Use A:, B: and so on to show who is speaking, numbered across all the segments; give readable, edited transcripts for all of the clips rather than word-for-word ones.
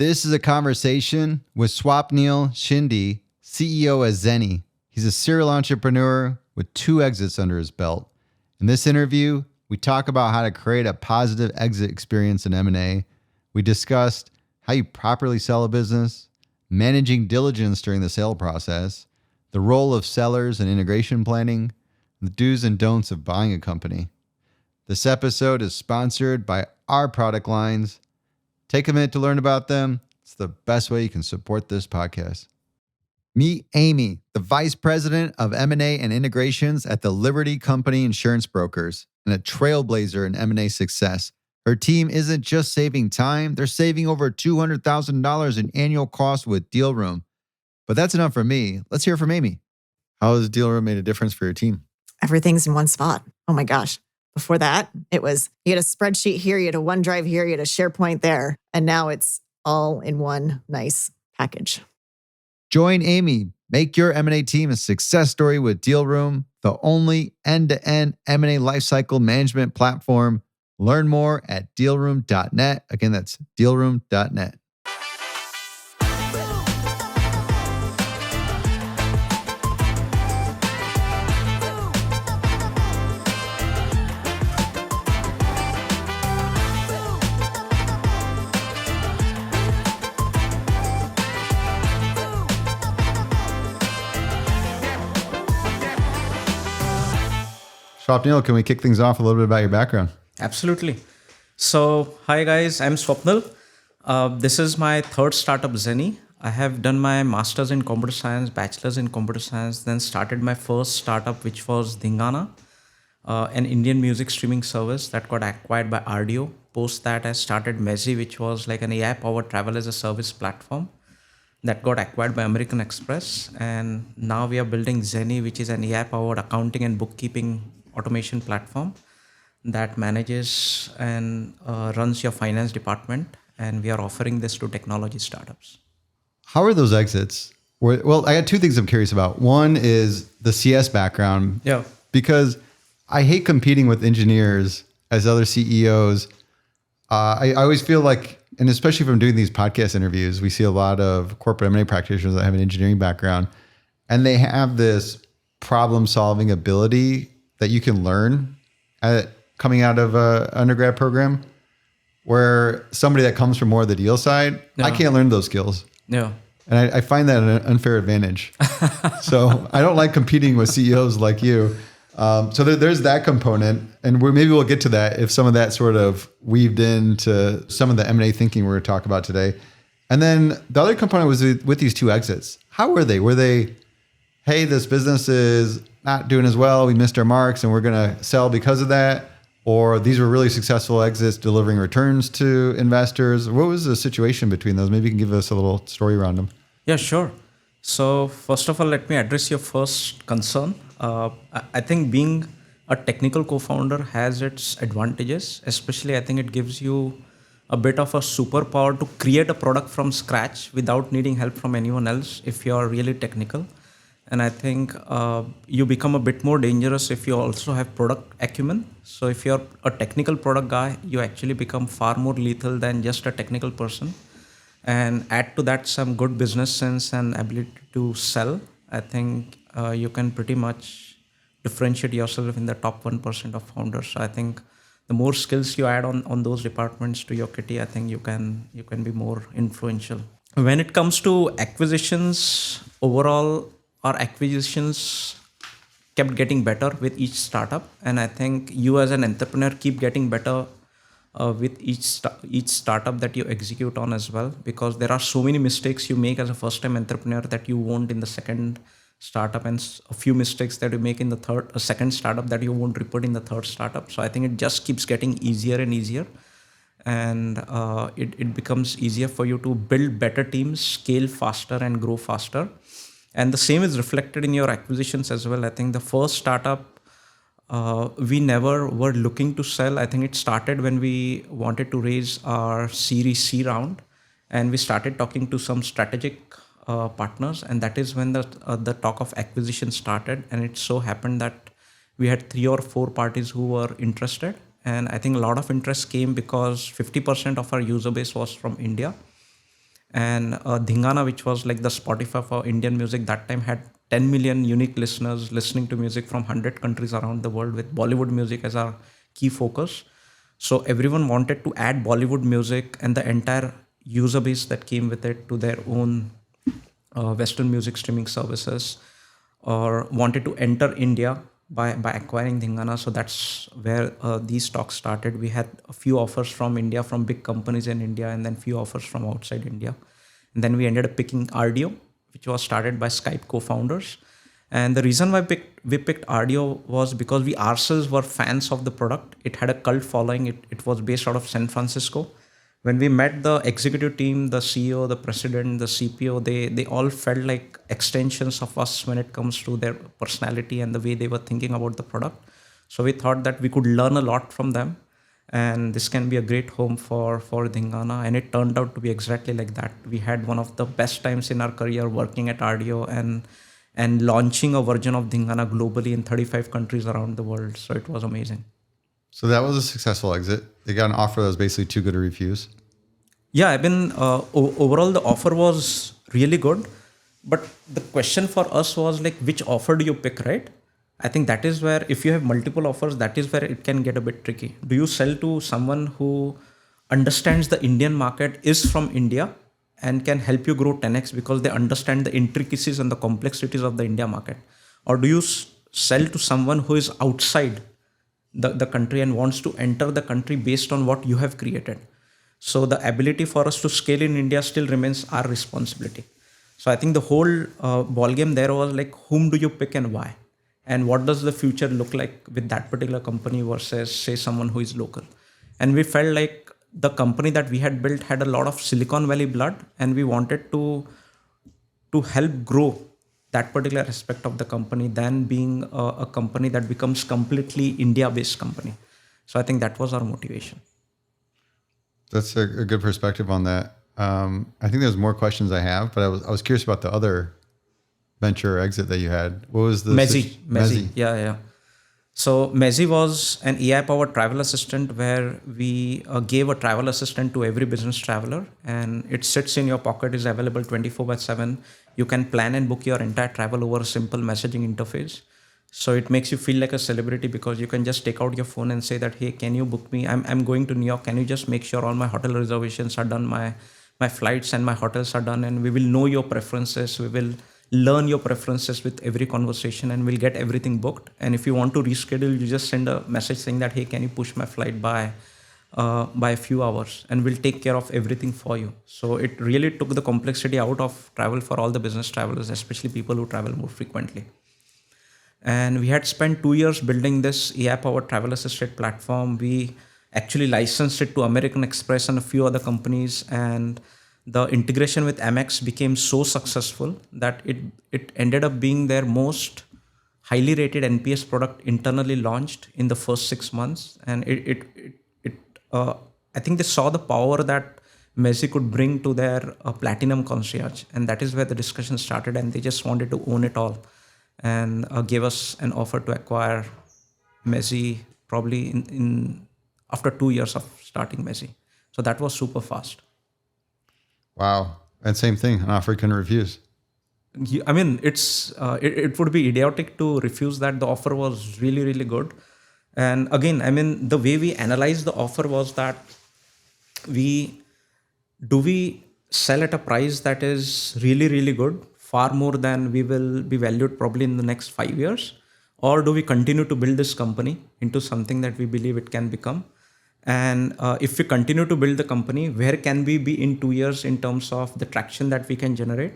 A: This is a conversation with Swapnil Shinde, CEO at Zeni. He's a serial entrepreneur with 2 exits under his belt. In this interview, we talk about how to create a positive exit experience in M&A. We discussed how you properly sell a business, managing diligence during the sale process, the role of sellers in integration planning, the do's and don'ts of buying a company. This episode is sponsored by our product lines. Take a minute to learn about them. It's the best way you can support this podcast. Meet Amy, the Vice President of M&A and Integrations at the Liberty Company Insurance Brokers and a trailblazer in M&A success. Her team isn't just saving time, they're saving over $200,000 in annual costs with Deal Room. But that's enough for me. Let's hear from Amy. How has Deal Room made a difference for your team?
B: Everything's in one spot. Oh my gosh. Before that, it was, you had a spreadsheet here, you had a OneDrive here, you had a SharePoint there, and now it's all in one nice package.
A: Join Amy. Make your M&A team a success story with Deal Room, the only end-to-end M&A lifecycle management platform. Learn more at dealroom.net. Again, that's dealroom.net. Swapnil, can we kick things off a little bit about your background?
C: Absolutely. So, hi guys, I'm Swapnil. This is my third startup, Zeni. I have done my master's in computer science, bachelor's in computer science, then started my first startup, which was Dhingana, an Indian music streaming service that got acquired by RDO. Post that, I started Mezi, which was like an AI-powered travel as a service platform that got acquired by American Express. And now we are building Zeni, which is an AI-powered accounting and bookkeeping automation platform that manages and runs your finance department. And we are offering this to technology startups.
A: How are those exits? Well, I got 2 things I'm curious about. One is the CS background.
C: Yeah.
A: Because I hate competing with engineers as other CEOs. I always feel like, and especially if I'm doing these podcast interviews, we see a lot of corporate M&A practitioners that have an engineering background, and they have this problem-solving ability that you can learn coming out of an undergrad program, where somebody that comes from more of the deal side, I can't learn those skills.
C: Yeah.
A: And I find that an unfair advantage. So I don't like competing with CEOs like you. So there's that component. And maybe we'll get to that if some of that sort of weaved into some of the M&A thinking we're going to talk about today. And then the other component was with these 2 exits. How were they? Were they, hey, this business is not doing as well, we missed our marks and we're going to sell because of that? Or these were really successful exits delivering returns to investors? What was the situation between those? Maybe you can give us a little story around them.
C: Yeah, sure. So first of all, let me address your first concern. I think being a technical co-founder has its advantages. Especially, I think it gives you a bit of a superpower to create a product from scratch without needing help from anyone else if you're really technical. And I think you become a bit more dangerous if you also have product acumen. So if you're a technical product guy, you actually become far more lethal than just a technical person. And add to that some good business sense and ability to sell. I think you can pretty much differentiate yourself in the top 1% of founders. So I think the more skills you add on those departments to your kitty, I think you can be more influential. When it comes to acquisitions, overall, our acquisitions kept getting better with each startup. And I think you as an entrepreneur keep getting better with each startup that you execute on as well, because there are so many mistakes you make as a first-time entrepreneur that you won't in the second startup, and a few mistakes that you make in the second startup that you won't repeat in the third startup. So I think it just keeps getting easier and easier. And it becomes easier for you to build better teams, scale faster and grow faster. And the same is reflected in your acquisitions as well. I think the first startup, we never were looking to sell. I think it started when we wanted to raise our Series C round, and we started talking to some strategic partners, and that is when the talk of acquisition started. And it so happened that we had 3 or 4 parties who were interested, and I think a lot of interest came because 50% of our user base was from India. And Dhingana, which was like the Spotify for Indian music, that time had 10 million unique listeners listening to music from 100 countries around the world, with Bollywood music as our key focus. So everyone wanted to add Bollywood music and the entire user base that came with it to their own Western music streaming services, or wanted to enter India by acquiring Dhingana. So that's where these talks started. We had a few offers from India, from big companies in India, and then few offers from outside India. And then we ended up picking RDO, which was started by Skype co-founders. And the reason why we picked RDO was because we ourselves were fans of the product. It had a cult following. It was based out of San Francisco. When we met the executive team, the CEO, the president, the CPO, they all felt like extensions of us when it comes to their personality and the way they were thinking about the product. So we thought that we could learn a lot from them, and this can be a great home for Dhingana. And it turned out to be exactly like that. We had one of the best times in our career working at RDO and launching a version of Dhingana globally in 35 countries around the world. So it was amazing.
A: So that was a successful exit. They got an offer that was basically too good to refuse.
C: Yeah, I mean, overall the offer was really good. But the question for us was like, which offer do you pick, right? I think that is where, if you have multiple offers, that is where it can get a bit tricky. Do you sell to someone who understands the Indian market, is from India, and can help you grow 10x because they understand the intricacies and the complexities of the India market? Or do you sell to someone who is outside the country and wants to enter the country based on what you have created? So the ability for us to scale in India still remains our responsibility. So I think the whole ball game there was like, whom do you pick and why? And what does the future look like with that particular company versus, say, someone who is local? And we felt like the company that we had built had a lot of Silicon Valley blood, and we wanted to help grow that particular aspect of the company than being a company that becomes completely India-based company. So I think that was our motivation.
A: That's a good perspective on that. I think there's more questions I have, but I was curious about the other venture exit that you had. What was the
C: Mezi? Yeah. So Mezi was an AI-powered travel assistant where we gave a travel assistant to every business traveler, and it sits in your pocket, is available 24/7. You can plan and book your entire travel over a simple messaging interface. So it makes you feel like a celebrity because you can just take out your phone and say that, hey, can you book me? I'm going to New York. Can you just make sure all my hotel reservations are done, my flights and my hotels are done, and we will know your preferences. We will learn your preferences with every conversation, and we'll get everything booked. And if you want to reschedule, you just send a message saying that, hey, can you push my flight by a few hours, and we'll take care of everything for you. So it really took the complexity out of travel for all the business travelers, especially people who travel more frequently. And we had spent 2 years building this AI-powered travel assisted platform. We actually licensed it to American Express and a few other companies, and the integration with Amex became so successful that it ended up being their most highly rated NPS product internally launched in the first 6 months. And I think they saw the power that Mezi could bring to their platinum concierge, and that is where the discussion started. And they just wanted to own it all, and gave us an offer to acquire Mezi probably in after 2 years of starting Mezi. So that was super fast.
A: Wow. And same thing, an offer you couldn't refuse.
C: I mean, it would be idiotic to refuse that. The offer was really, really good. And again, I mean, the way we analyzed the offer was that we sell at a price that is really, really good, far more than we will be valued probably in the next 5 years? Or do we continue to build this company into something that we believe it can become? And if we continue to build the company, where can we be in 2 years in terms of the traction that we can generate?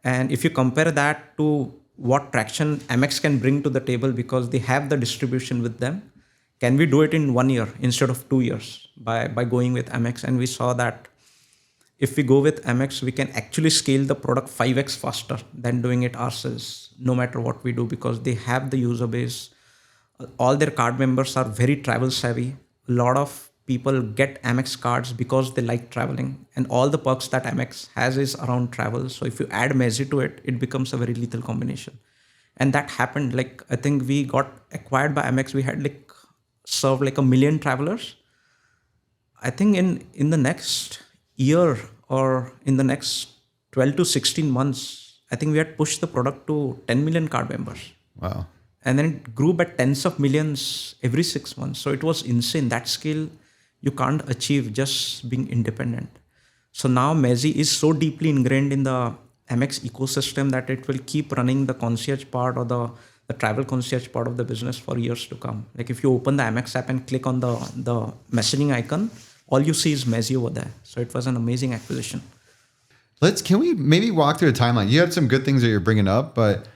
C: And if you compare that to what traction Amex can bring to the table because they have the distribution with them, can we do it in 1 year instead of 2 years by going with Amex? And we saw that if we go with Amex, we can actually scale the product 5x faster than doing it ourselves, no matter what we do, because they have the user base. All their card members are very travel savvy. A lot of people get Amex cards because they like traveling, and all the perks that Amex has is around travel. So if you add Mezi to it, it becomes a very lethal combination. And that happened. Like, I think we got acquired by Amex. We had served 1 million travelers. I think in the next year or in the next 12 to 16 months, I think we had pushed the product to 10 million card members.
A: Wow.
C: And then it grew by tens of millions every 6 months. So it was insane. That scale you can't achieve just being independent. So now Mezi is so deeply ingrained in the Amex ecosystem that it will keep running the concierge part or the travel concierge part of the business for years to come. Like if you open the Amex app and click on the messaging icon, all you see is Mezi over there. So it was an amazing acquisition.
A: Can we maybe walk through the timeline? You had some good things that you're bringing up, but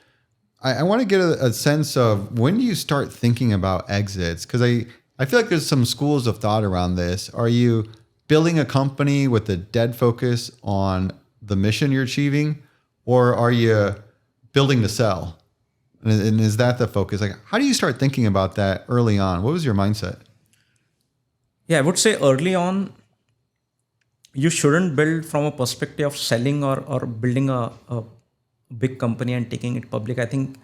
A: I want to get a sense of when do you start thinking about exits? Because I feel like there's some schools of thought around this. Are you building a company with a dead focus on the mission you're achieving, or are you building to sell? And is that the focus? Like, how do you start thinking about that early on? What was your mindset?
C: Yeah, I would say early on, you shouldn't build from a perspective of selling or building a big company and taking it public. I think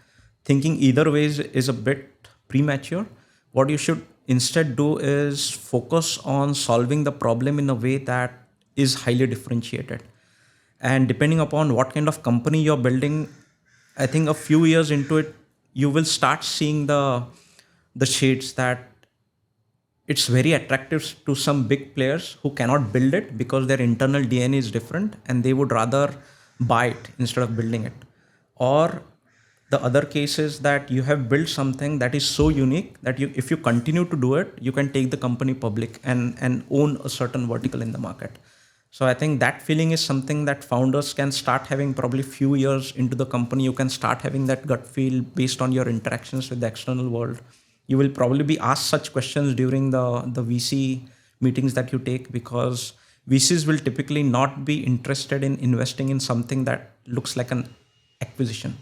C: thinking either ways is a bit premature. What you should instead do is focus on solving the problem in a way that is highly differentiated. And depending upon what kind of company you're building, I think a few years into it, you will start seeing the shades that it's very attractive to some big players who cannot build it because their internal DNA is different and they would rather buy it instead of building it. Or the other case is that you have built something that is so unique that if you continue to do it, you can take the company public and own a certain vertical in the market. So I think that feeling is something that founders can start having probably few years into the company. You can start having that gut feel based on your interactions with the external world. You will probably be asked such questions during the VC meetings that you take, because VCs will typically not be interested in investing in something that looks like an acquisition.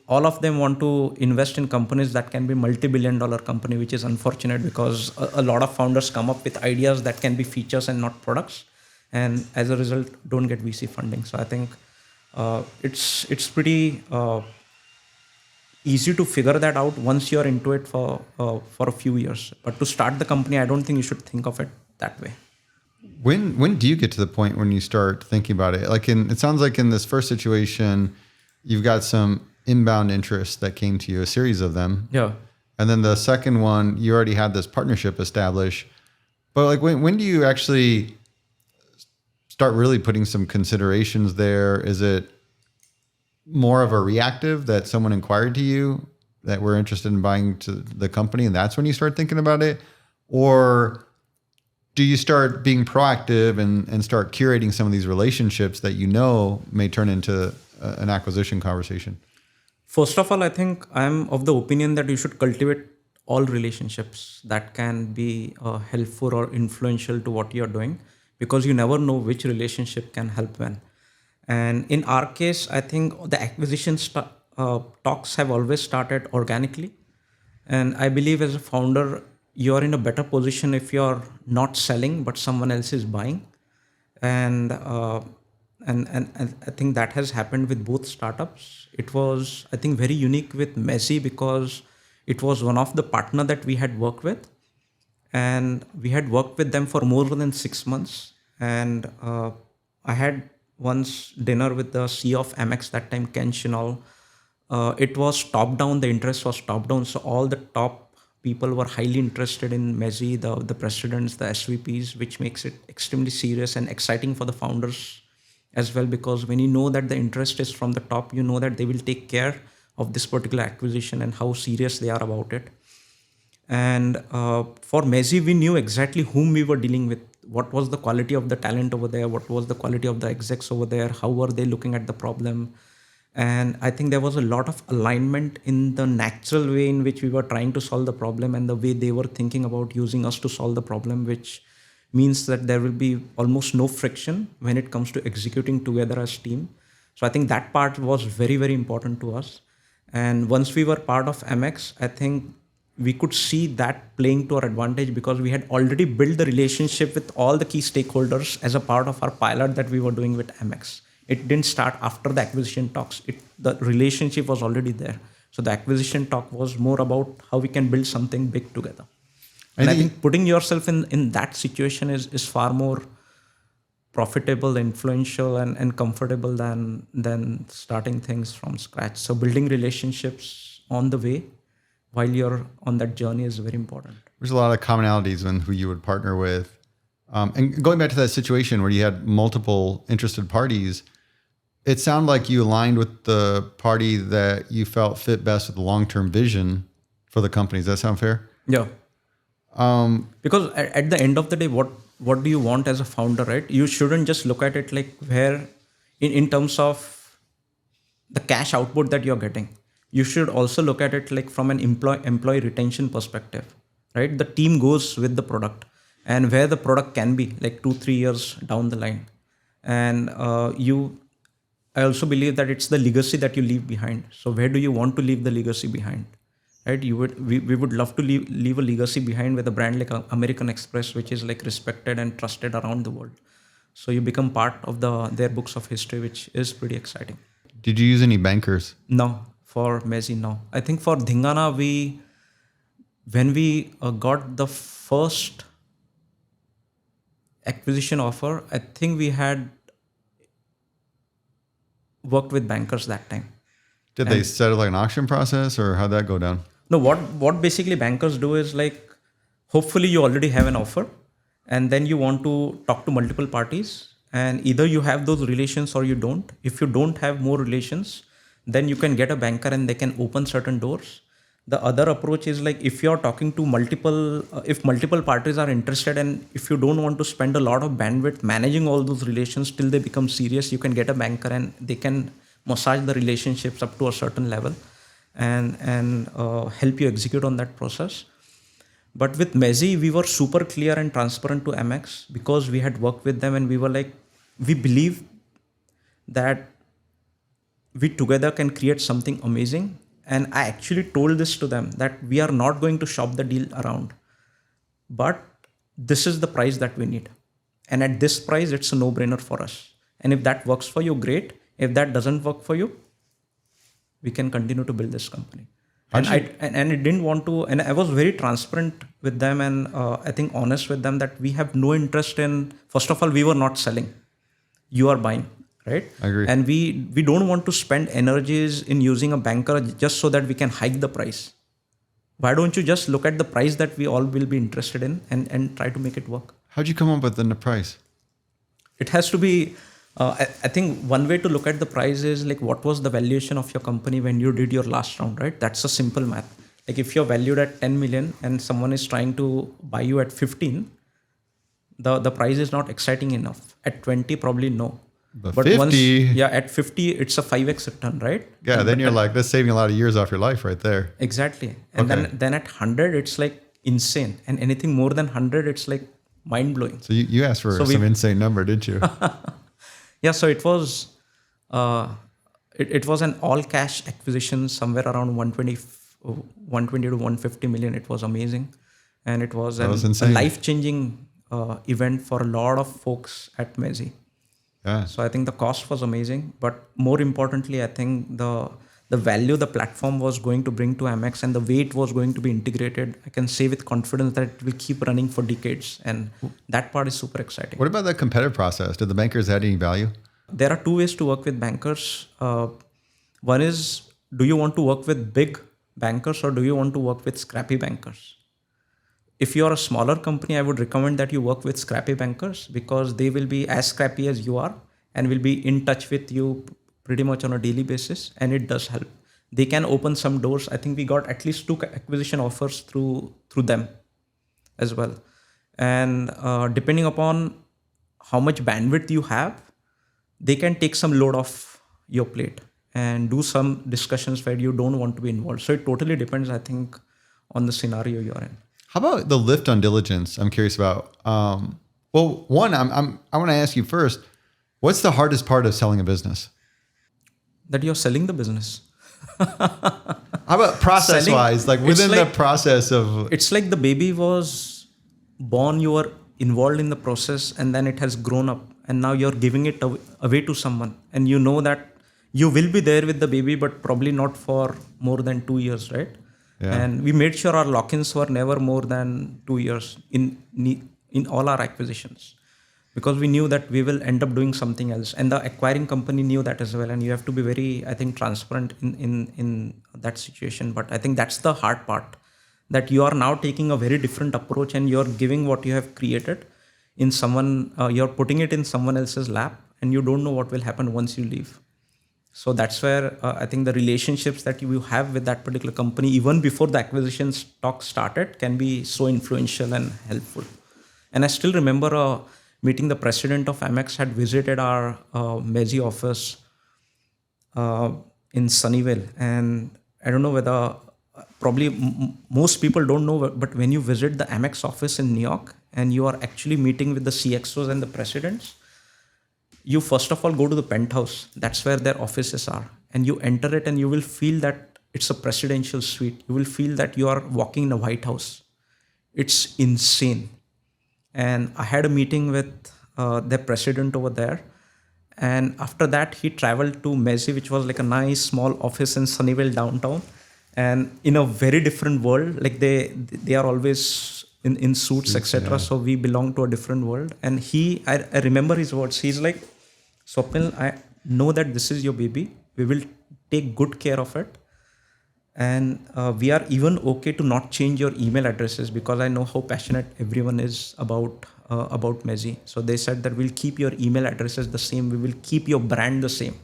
C: All of them want to invest in companies that can be multi-billion-dollar company, which is unfortunate because a lot of founders come up with ideas that can be features and not products, and as a result don't get VC funding. So I think it's pretty easy to figure that out once you're into it for a few years. But to start the company, I don't think you should think of it that way.
A: When do you get to the point when you start thinking about it? Like it sounds like in this first situation, you've got some inbound interest that came to you, a series of them.
C: Yeah.
A: And then the second one, you already had this partnership established. But like when do you actually start really putting some considerations there? Is it more of a reactive that someone inquired to you that we're interested in buying to the company, and that's when you start thinking about it? Or do you start being proactive and start curating some of these relationships that you know may turn into an acquisition conversation?
C: First of all, I think I'm of the opinion that you should cultivate all relationships that can be helpful or influential to what you're doing, because you never know which relationship can help when. And in our case, I think the acquisition talks have always started organically. And I believe as a founder, you're in a better position if you're not selling, but someone else is buying. And I think that has happened with both startups. It was, I think, very unique with Mezi because it was one of the partner that we had worked with. And we had worked with them for more than 6 months. And I had once dinner with the CEO of Amex that time, Ken Chinol. It was top down, the interest was top down. So all the top people were highly interested in Mezi, the presidents, the SVPs, which makes it extremely serious and exciting for the founders as well, because when you know that the interest is from the top, you know that they will take care of this particular acquisition and how serious they are about it. And for Mezi, we knew exactly whom we were dealing with, what was the quality of the talent over there, what was the quality of the execs over there, how were they looking at the problem. And I think there was a lot of alignment in the natural way in which we were trying to solve the problem and the way they were thinking about using us to solve the problem, which means that there will be almost no friction when it comes to executing together as team. So I think that part was very, very important to us. And once we were part of Amex, I think we could see that playing to our advantage because we had already built the relationship with all the key stakeholders as a part of our pilot that we were doing with Amex. It didn't start after the acquisition talks. The relationship was already there. So the acquisition talk was more about how we can build something big together. And I think putting yourself in that situation is far more profitable, influential, and comfortable than starting things from scratch. So building relationships on the way while you're on that journey is very important.
A: There's a lot of commonalities in who you would partner with. And going back to that situation where you had multiple interested parties, it sounded like you aligned with the party that you felt fit best with the long-term vision for the company. Does that sound fair?
C: Yeah. Because at the end of the day, what do you want as a founder, right? You shouldn't just look at it like where in terms of the cash output that you're getting. You should also look at it like from an employee retention perspective, right? The team goes with the product and where the product can be like 2-3 years down the line. And I also believe that it's the legacy that you leave behind. So where do you want to leave the legacy behind? Right? We would love to leave a legacy behind with a brand like American Express, which is like respected and trusted around the world. So you become part of their books of history, which is pretty exciting.
A: Did you use any bankers?
C: No, for Messi, no. I think for Dhingana, when we got the first acquisition offer, I think we had worked with bankers that time.
A: Did they set up like an auction process, or how'd that go down?
C: No, what basically bankers do is like, hopefully you already have an offer and then you want to talk to multiple parties, and either you have those relations or you don't. If you don't have more relations, then you can get a banker and they can open certain doors. The other approach is like, if you're talking to if multiple parties are interested, and if you don't want to spend a lot of bandwidth managing all those relations till they become serious, you can get a banker and they can massage the relationships up to a certain level and help you execute on that process. But with Messi, we were super clear and transparent to Amex because we had worked with them, and we were like, we believe that we together can create something amazing. And I actually told this to them that we are not going to shop the deal around, but this is the price that we need. And at this price, it's a no-brainer for us. And if that works for you, great. If that doesn't work for you, we can continue to build this company. And I didn't want to, and I was very transparent with them and I think honest with them that we have no interest in, first of all, we were not selling. You are buying, right?
A: I agree.
C: And we don't want to spend energies in using a banker just so that we can hike the price. Why don't you just look at the price that we all will be interested in and try to make it work?
A: How'd you come up with the price?
C: It has to be, I think one way to look at the price is like, what was the valuation of your company when you did your last round, right? That's a simple math. Like if you're valued at 10 million and someone is trying to buy you at 15, the price is not exciting enough. At 20, probably no.
A: But 50?
C: At 50, it's a 5x return, right?
A: Yeah, and then you're like, that's saving a lot of years off your life right there.
C: Exactly. And then at 100, it's like insane. And anything more than 100, it's like mind-blowing.
A: So you asked for some insane number, didn't you?
C: Yeah, so it was it was an all-cash acquisition somewhere around 120 to 150 million. It was amazing. And it was a life-changing event for a lot of folks at Messi.
A: Yeah.
C: So I think the cost was amazing, but more importantly, I think the value the platform was going to bring to Amex and the way it was going to be integrated, I can say with confidence that it will keep running for decades, and that part is super exciting.
A: What about the competitive process? Did the bankers add any value?
C: There are two ways to work with bankers. One is, do you want to work with big bankers or do you want to work with scrappy bankers? If you're a smaller company, I would recommend that you work with scrappy bankers because they will be as scrappy as you are and will be in touch with you pretty much on a daily basis, and it does help. They can open some doors. I think we got at least 2 acquisition offers through them as well. And depending upon how much bandwidth you have, they can take some load off your plate and do some discussions where you don't want to be involved. So it totally depends, I think, on the scenario you're in.
A: How about the lift on diligence? I'm curious about. Well, one, I want to ask you first, what's the hardest part of selling a business?
C: That you're selling the business.
A: How about process-wise, like within the process of...
C: It's like the baby was born, you were involved in the process, and then it has grown up, and now you're giving it away to someone. And you know that you will be there with the baby, but probably not for more than 2 years, right? Yeah. And we made sure our lock-ins were never more than 2 years in all our acquisitions. because we knew that we will end up doing something else, and the acquiring company knew that as well. And you have to be very, I think, transparent in that situation. But I think that's the hard part, that you are now taking a very different approach, and you're giving what you have created in someone, you're putting it in someone else's lap, and you don't know what will happen once you leave. So that's where I think the relationships that you have with that particular company, even before the acquisition talk started, can be so influential and helpful. And I still remember meeting the president of Amex had visited our Mezi office in Sunnyvale. And I don't know whether, probably most people don't know, but when you visit the Amex office in New York and you are actually meeting with the CXOs and the presidents, you first of all go to the penthouse. That's where their offices are. And you enter it and you will feel that it's a presidential suite. You will feel that you are walking in the White House. It's insane. And I had a meeting with their president over there. And after that, he traveled to Mezi, which was like a nice small office in Sunnyvale downtown. And in a very different world, like they are always in suits, etc. Yeah. So we belong to a different world. And I remember his words. He's like, Swapnil, I know that this is your baby. We will take good care of it. And we are even okay to not change your email addresses, because I know how passionate everyone is about Mezi. So they said that we'll keep your email addresses the same. We will keep your brand the same.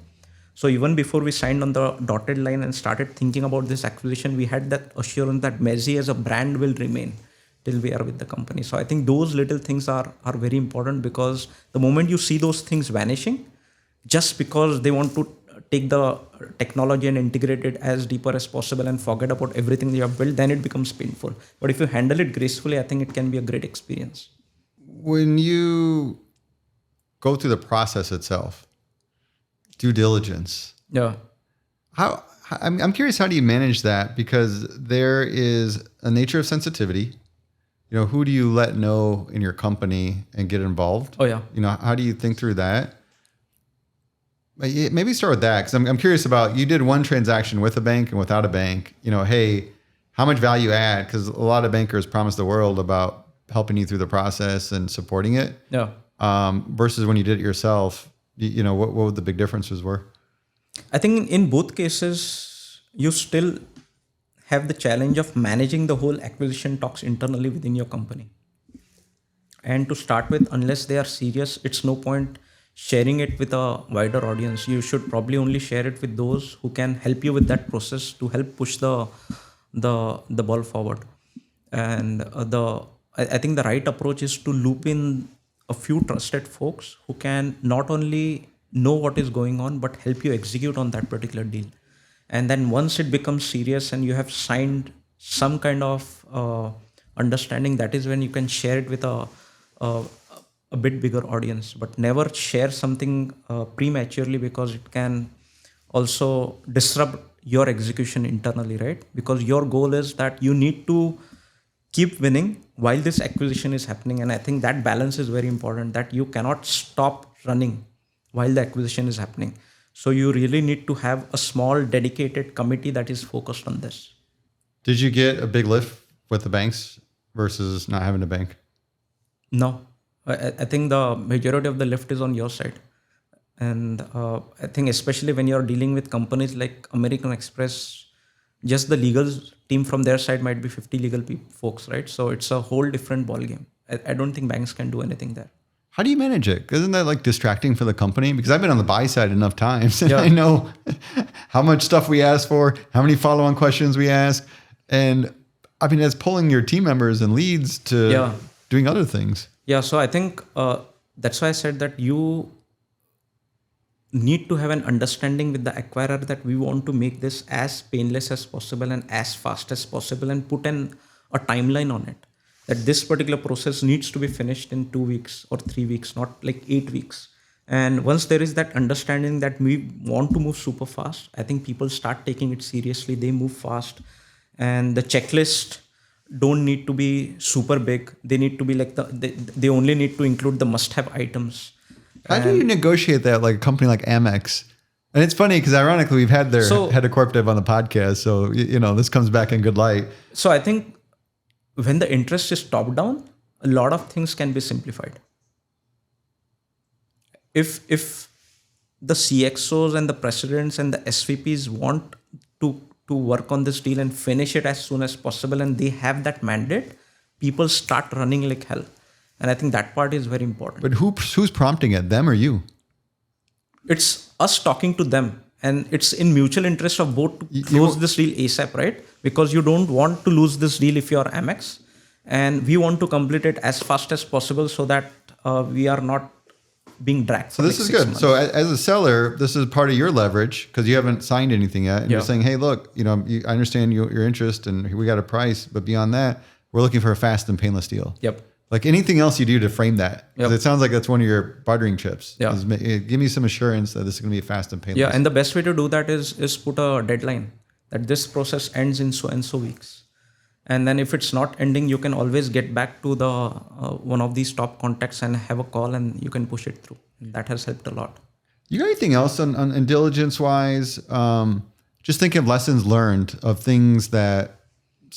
C: So even before we signed on the dotted line and started thinking about this acquisition, we had that assurance that Mezi as a brand will remain till we are with the company. So I think those little things are very important, because the moment you see those things vanishing, just because they want to take the technology and integrate it as deeper as possible and forget about everything you have built, then it becomes painful. But if you handle it gracefully, I think it can be a great experience.
A: When you go through the process itself, due diligence.
C: Yeah.
A: I'm curious, how do you manage that? Because there is a nature of sensitivity. Who do you let know in your company and get involved?
C: Oh, yeah.
A: How do you think through that? Maybe start with that, because I'm curious about, you did one transaction with a bank and without a bank. Hey, how much value add? Because a lot of bankers promise the world about helping you through the process and supporting it.
C: Yeah.
A: Versus when you did it yourself, what the big differences were?
C: I think in both cases, you still have the challenge of managing the whole acquisition talks internally within your company. And to start with, unless they are serious, it's no point sharing it with a wider audience. You should probably only share it with those who can help you with that process to help push the ball forward. And I think the right approach is to loop in a few trusted folks who can not only know what is going on, but help you execute on that particular deal. And then once it becomes serious and you have signed some kind of understanding, that is when you can share it with a bit bigger audience. But never share something prematurely, because it can also disrupt your execution internally, right? Because your goal is that you need to keep winning while this acquisition is happening. And I think that balance is very important, that you cannot stop running while the acquisition is happening. So you really need to have a small dedicated committee that is focused on this.
A: Did you get a big lift with the banks versus not having a bank?
C: No. I think the majority of the lift is on your side. And I think especially when you're dealing with companies like American Express, just the legal team from their side might be 50 legal folks, right? So it's a whole different ballgame. I don't think banks can do anything there.
A: How do you manage it? Isn't that like distracting for the company? Because I've been on the buy side enough times, and I know how much stuff we ask for, how many follow-on questions we ask. And I mean, it's pulling your team members and leads to doing other things.
C: Yeah, so I think that's why I said that you need to have an understanding with the acquirer that we want to make this as painless as possible and as fast as possible, and put a timeline on it. That this particular process needs to be finished in 2 weeks or 3 weeks, not like 8 weeks. And once there is that understanding that we want to move super fast, I think people start taking it seriously. They move fast, and the checklist don't need to be super big. They need to be like they only need to include the must-have items.
A: How do you negotiate that, like a company like Amex? And it's funny because ironically, we've had their head of corp dev on the podcast. So, this comes back in good light.
C: So I think when the interest is top down, a lot of things can be simplified. if the CXOs and the presidents and the SVPs want to work on this deal and finish it as soon as possible, and they have that mandate, people start running like hell. And I think that part is very important.
A: But who's prompting it, them or you?
C: It's us talking to them, and it's in mutual interest of both to close this deal ASAP, right? Because you don't want to lose this deal if you're Amex, and we want to complete it as fast as possible so that we are not being dragged.
A: So this is good. So as a seller, this is part of your leverage because you haven't signed anything yet, and you're saying, "Hey, look, I understand your interest, and we got a price, but beyond that, we're looking for a fast and painless deal."
C: Yep.
A: Like anything else you do to frame that, because it sounds like that's one of your bartering chips.
C: Yeah.
A: Give me some assurance that this is going to be fast and painless.
C: Yeah, and the best way to do that is put a deadline that this process ends in so and so weeks. And then if it's not ending, you can always get back to the one of these top contacts and have a call, and you can push it through. That has helped a lot.
A: You got anything else on diligence wise? Just think of lessons learned of things that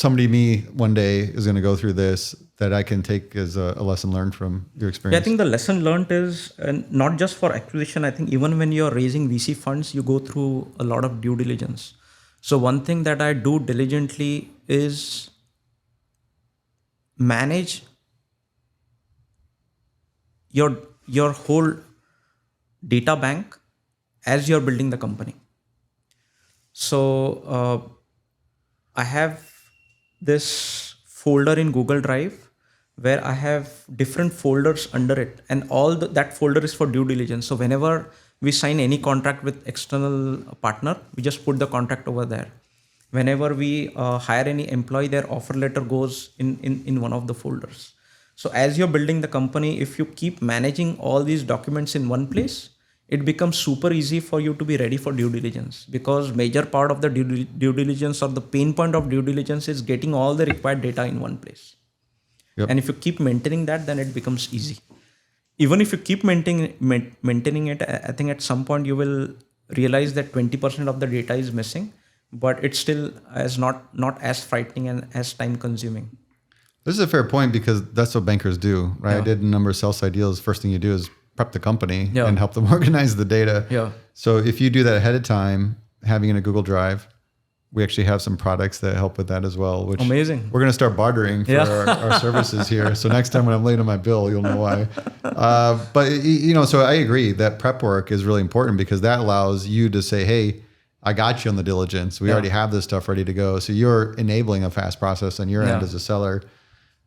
A: me one day is going to go through this that I can take as a lesson learned from your experience.
C: Yeah, I think the lesson learned is not just for acquisition. I think even when you're raising VC funds, you go through a lot of due diligence. So one thing that I do diligently is manage your whole data bank as you're building the company. So I have this folder in Google Drive where I have different folders under it, and all that folder is for due diligence. So whenever we sign any contract with external partner, we just put the contract over there. Whenever we hire any employee, their offer letter goes in one of the folders. So as you're building the company, if you keep managing all these documents in one place, it becomes super easy for you to be ready for due diligence, because major part of the due diligence or the pain point of due diligence is getting all the required data in one place. Yep. And if you keep maintaining that, then it becomes easy. Even if you keep maintaining it, I think at some point you will realize that 20% of the data is missing, but it's still as not as frightening and as time consuming.
A: This is a fair point because that's what bankers do, right? Yeah. I did a number of sell-side deals. First thing you do is prep the company and help them organize the data. Yeah. So if you do that ahead of time, having in a Google Drive, we actually have some products that help with that as well. Which
C: amazing.
A: We're going to start bartering for our services here. So next time when I'm late on my bill, you'll know why. But so I agree that prep work is really important because that allows you to say, "Hey, I got you on the diligence. We already have this stuff ready to go." So you're enabling a fast process on your end as a seller.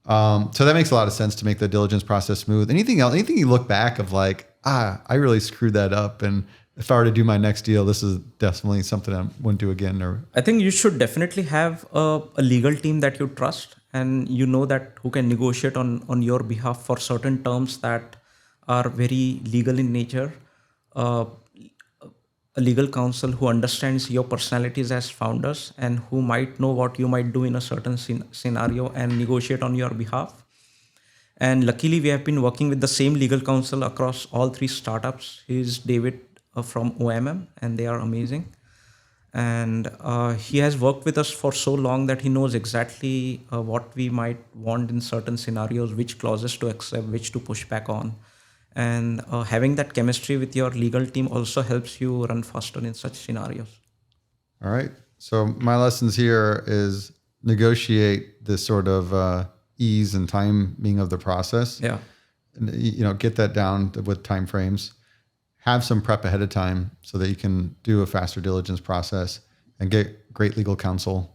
A: So that makes a lot of sense to make the diligence process smooth. Anything else? Anything you look back of like, I really screwed that up, and if I were to do my next deal, this is definitely something I wouldn't do again? Or
C: I think you should definitely have a legal team that you trust, and that who can negotiate on your behalf for certain terms that are very legal in nature. A legal counsel who understands your personalities as founders and who might know what you might do in a certain scenario and negotiate on your behalf. And luckily, we have been working with the same legal counsel across all three startups. He's David from OMM, and they are amazing. And he has worked with us for so long that he knows exactly what we might want in certain scenarios, which clauses to accept, which to push back on. And having that chemistry with your legal team also helps you run faster in such scenarios.
A: All right. So my lessons here is negotiate this sort of ease and timing of the process.
C: Yeah.
A: And, get that down with timeframes. Have some prep ahead of time so that you can do a faster diligence process and get great legal counsel,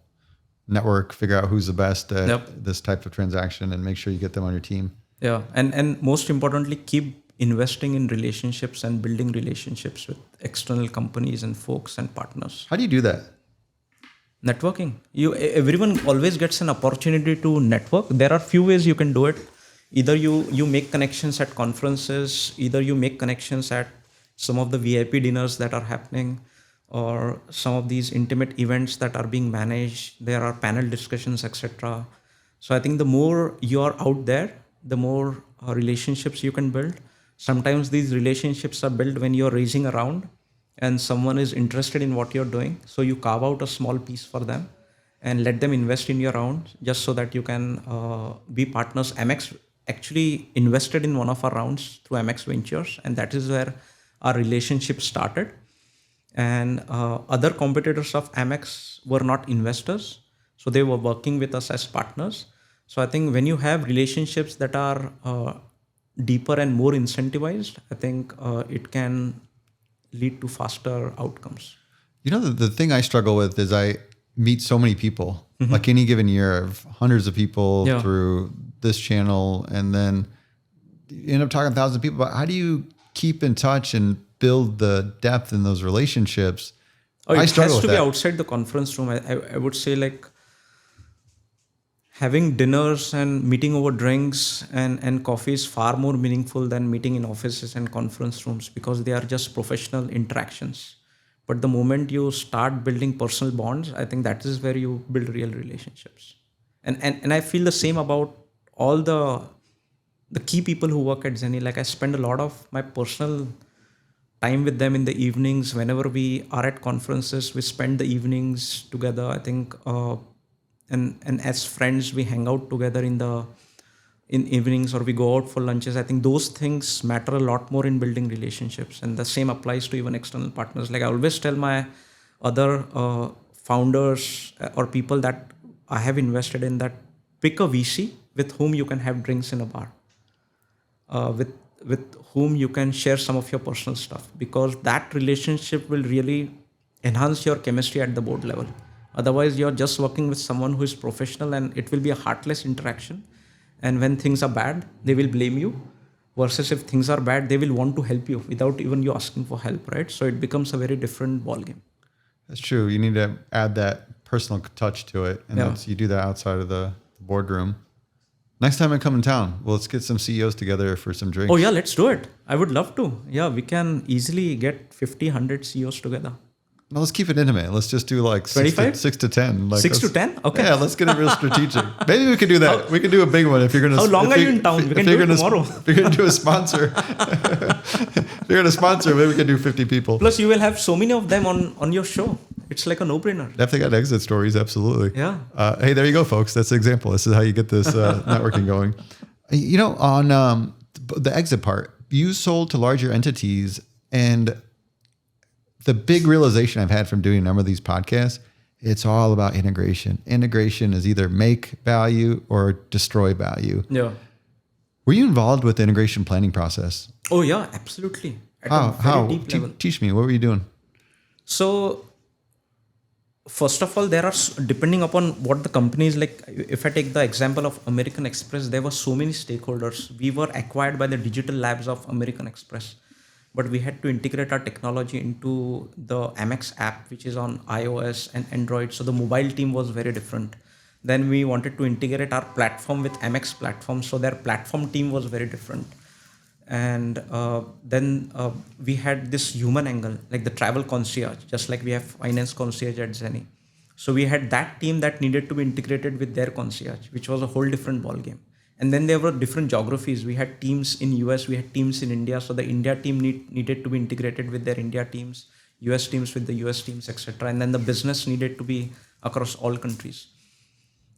A: network, figure out who's the best at this type of transaction and make sure you get them on your team.
C: Yeah. And most importantly, keep investing in relationships and building relationships with external companies and folks and partners.
A: How do you do that?
C: Networking. Everyone always gets an opportunity to network. There are few ways you can do it. Either you make connections at conferences, either you make connections at some of the VIP dinners that are happening, or some of these intimate events that are being managed. There are panel discussions, etc. So I think the more you are out there, the more relationships you can build. Sometimes these relationships are built when you're raising a round and someone is interested in what you're doing. So you carve out a small piece for them and let them invest in your round just so that you can be partners. Amex actually invested in one of our rounds through MX Ventures, and that is where our relationship started. And other competitors of Amex were not investors, so they were working with us as partners. So I think when you have relationships that are deeper and more incentivized, I think it can lead to faster outcomes.
A: The thing I struggle with is I meet so many people, like any given year of hundreds of people
C: Yeah.
A: through this channel. And then you end up talking to thousands of people. But how do you keep in touch and build the depth in those relationships?
C: Oh,
A: I
C: it
A: struggle
C: has to
A: with
C: be
A: that.
C: outside the conference room. I would say like having dinners and meeting over drinks and coffee is far more meaningful than meeting in offices and conference rooms, because they are just professional interactions. But the moment you start building personal bonds, I think that is where you build real relationships. And I feel the same about all the key people who work at Zeni. Like I spend a lot of my personal time with them in the evenings. Whenever we are at conferences, we spend the evenings together. I think, and as friends, we hang out together in evenings, or we go out for lunches. I think those things matter a lot more in building relationships, and the same applies to even external partners. Like I always tell my other founders or people that I have invested in, that pick a VC with whom you can have drinks in a bar, with whom you can share some of your personal stuff, because that relationship will really enhance your chemistry at the board level. Otherwise, you're just working with someone who is professional, and it will be a heartless interaction. And when things are bad, they will blame you. Versus if things are bad, they will want to help you without even you asking for help, right? So it becomes a very different ballgame.
A: That's true. You need to add that personal touch to it. And
C: Yeah.
A: you do that outside of the boardroom. Next time I come in town, well, let's get some CEOs together for some drinks.
C: Oh yeah, let's do it. I would love to. Yeah, we can easily get 50, 100 CEOs together.
A: No, let's keep it intimate. Let's just do like
C: 25?
A: 6 to 10. Like
C: 6 to
A: let's-
C: 10? Okay.
A: Yeah, let's get it real strategic. Maybe we could do that. We could do a big one if you're going to.
C: How long are you in town? We can do it tomorrow.
A: If you're going to do a sponsor, if you're going to sponsor, maybe we can do 50 people.
C: Plus, you will have so many of them on your show. It's like a no-brainer.
A: If they got exit stories, absolutely.
C: Yeah.
A: Hey, there you go, folks. That's the example. This is how you get this networking going. On the exit part, you sold to larger entities, and the big realization I've had from doing a number of these podcasts, it's all about integration. Integration is either make value or destroy value.
C: Yeah.
A: Were you involved with the integration planning process?
C: Oh yeah, absolutely. At
A: How?
C: a very deep
A: Te-
C: level.
A: teach me. What were you doing?
C: So, first of all, there are, depending upon what the company is like, if I take the example of American Express, there were so many stakeholders. We were acquired by the digital labs of American Express, but we had to integrate our technology into the Amex app, which is on iOS and Android. So the mobile team was very different. Then we wanted to integrate our platform with Amex platform, so their platform team was very different. And then we had this human angle, like the travel concierge, just like we have finance concierge at Zeni. So we had that team that needed to be integrated with their concierge, which was a whole different ballgame. And then there were different geographies. We had teams in US, we had teams in India. So the India team needed to be integrated with their India teams, US teams with the US teams, etc. And then the business needed to be across all countries.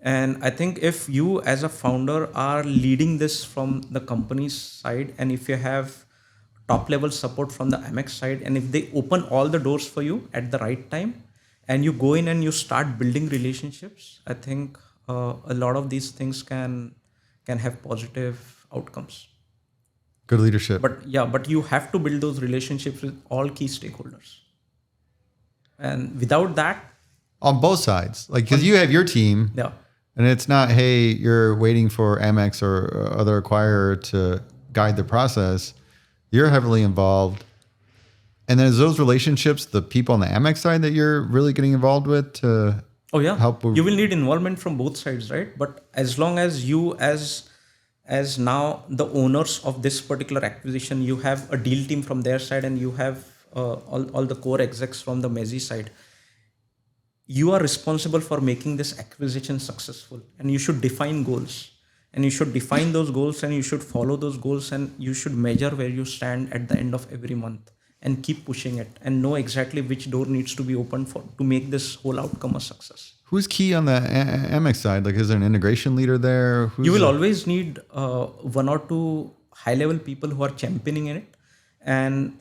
C: And I think if you as a founder are leading this from the company's side, and if you have top level support from the Amex side, and if they open all the doors for you at the right time, and you go in and you start building relationships, I think a lot of these things can have positive outcomes.
A: Good leadership.
C: But you have to build those relationships with all key stakeholders. And without that,
A: on both sides, like, because you have your team.
C: yeah.
A: And it's not, hey, you're waiting for Amex or other acquirer to guide the process. You're heavily involved. And then is those relationships the people on the Amex side that you're really getting involved with to help?
C: You will need involvement from both sides, right? But as long as you as now the owners of this particular acquisition, you have a deal team from their side, and you have all the core execs from the Mezi side. You are responsible for making this acquisition successful, and you should define goals, and you should define those goals, and you should follow those goals, and you should measure where you stand at the end of every month. and keep pushing it and know exactly which door needs to be opened for to make this whole outcome a success.
A: Who's key on the MX side? Like, is there an integration leader there?
C: You will always need one or two high-level people who are championing in it and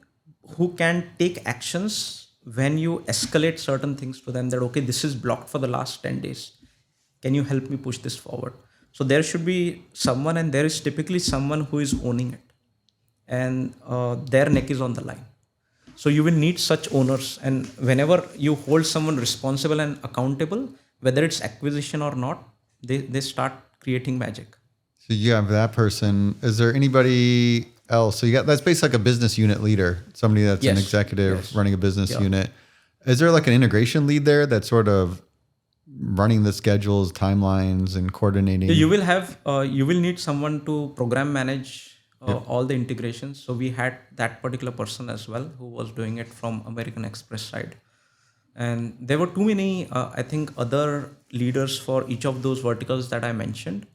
C: who can take actions when you escalate certain things to them that, okay, this is blocked for the last 10 days. Can you help me push this forward? So there should be someone, and there is typically someone who is owning it and their neck is on the line. So you will need such owners, and whenever you hold someone responsible and accountable, whether it's acquisition or not, they start creating magic.
A: So you have that person. Is there anybody else? So you got, that's basically like a business unit leader, somebody that's an executive running a business unit. Is there like an integration lead there that's sort of running the schedules, timelines, and coordinating?
C: You will have, you will need someone to program manage all the integrations. So we had that particular person as well who was doing it from American Express side. And there were too many, I think, other leaders for each of those verticals that I mentioned.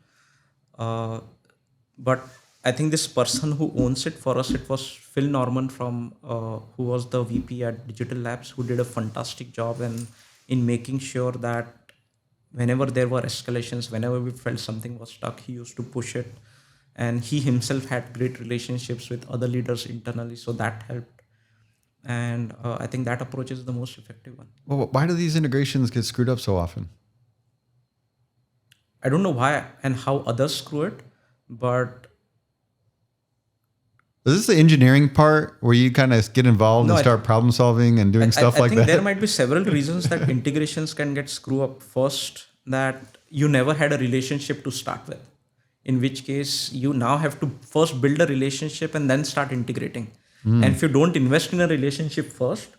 C: But I think this person who owns it, for us, it was Phil Norman from, who was the VP at Digital Labs, who did a fantastic job in making sure that whenever there were escalations, whenever we felt something was stuck, he used to push it. And he himself had great relationships with other leaders internally, so that helped. And I think that approach is the most effective one.
A: Well, why do these integrations get screwed up so often?
C: I don't know why and how others screw it, but...
A: Is this the engineering part where you kind of get involved and start problem solving and doing stuff like that?
C: I think there might be several reasons that integrations can get screwed up. First, that you never had a relationship to start with, in which case you now have to first build a relationship and then start integrating. And if you don't invest in a relationship first,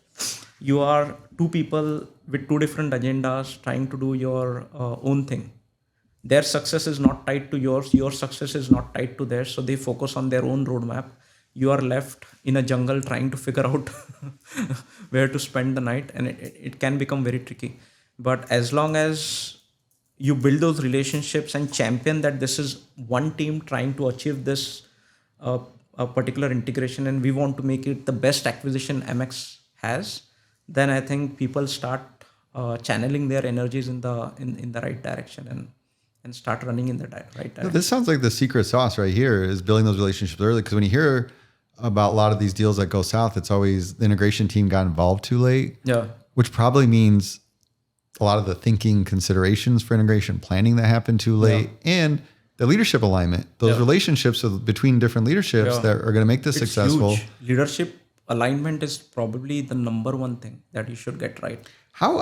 C: you are two people with two different agendas trying to do your own thing. Their success is not tied to yours. Your success is not tied to theirs. So they focus on their own roadmap. You are left in a jungle trying to figure out where to spend the night. And it can become very tricky. But as long as you build those relationships and champion that this is one team trying to achieve this a particular integration, and we want to make it the best acquisition MX has, then I think people start channeling their energies in the right direction and start running in the right direction.
A: This sounds like the secret sauce right here is building those relationships early. Because when you hear about a lot of these deals that go south, it's always the integration team got involved too late.
C: Yeah,
A: which probably means a lot of the thinking considerations for integration planning that happened too late, and the leadership alignment, those relationships between different leaderships that are going to make this successful.
C: Huge. Leadership alignment is probably the number one thing that you should get right.
A: How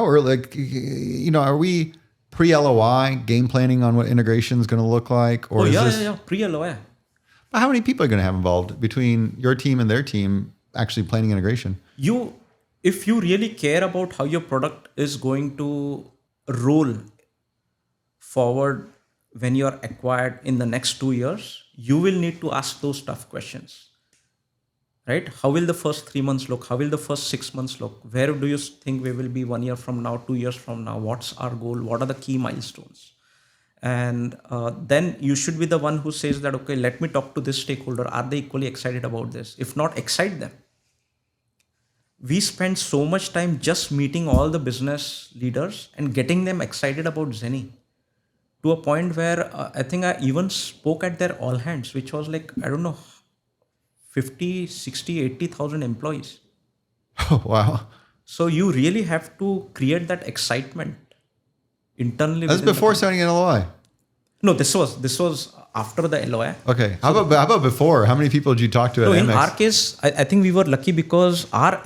A: early, are we pre-LOI game planning on what integration is going to look like? Or
C: pre-LOI.
A: But how many people are going to have involved between your team and their team actually planning integration?
C: If you really care about how your product is going to roll forward when you're acquired in the next 2 years, you will need to ask those tough questions, right? How will the first 3 months look? How will the first 6 months look? Where do you think we will be 1 year from now, 2 years from now? What's our goal? What are the key milestones? And then you should be the one who says that, okay, let me talk to this stakeholder. Are they equally excited about this? If not, excite them. We spend so much time just meeting all the business leaders and getting them excited about Zeni, to a point where I think I even spoke at their all hands, which was like, I don't know, 50, 60, 80,000 employees.
A: Oh, wow.
C: So you really have to create that excitement internally.
A: That's before signing an LOI.
C: No, this was after the LOI.
A: Okay. How about before? How many people did you talk to at MX?
C: In our case, I think we were lucky because our